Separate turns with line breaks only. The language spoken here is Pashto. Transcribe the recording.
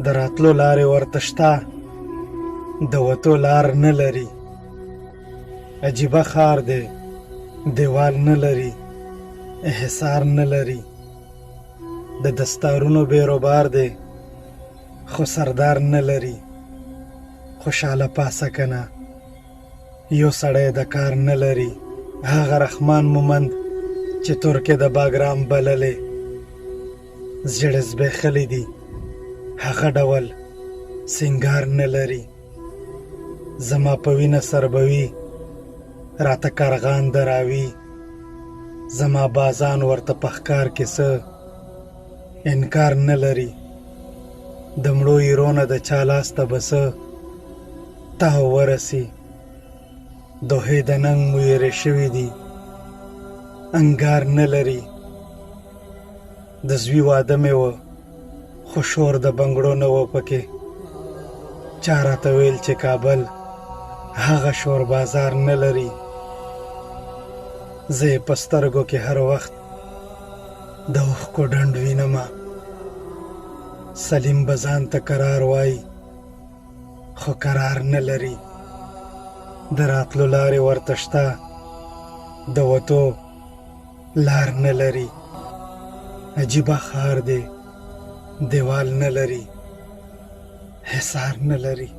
د راتلو لارې ورته شته، د وتو لار نه لري. عجیبه ښار دی، دیوال نه لري، حصار نه لري. د دستارونو بیروبار دی، خو سردار نه لري. خوشاله پاسه کنه، یو سړی د کار نه لري. هغه رحمان مومند چې ترکې د باګرام بللې، زړه زبېښلی دي، هغه ډول سینګار نه لري. زما په وینه سربوي، راته کارغان دراوي. زما بازان ورته په ښکار کې څه انکار نه لري. د مړو ایرونه د چا لاس ته به څه تاو ورسي. دوحې د ننګ مو ایرې شوي دي، انګار نه لري. د زوی واده مې وه، خو شور د بنګړو نه و پکې. چا راته ویل چې کابل هغه شور بازار نه لري. زه یې په سترګو کې هر وخت د اوښکو ډنډ وینمه. سلیم به ځان ته قرار وایي، خو قرار نه لري. د راتلو لارې ورته شته، د وتو لار نه لري. عجیبه ښار دی، دیوال نه لري، حصار نه لري.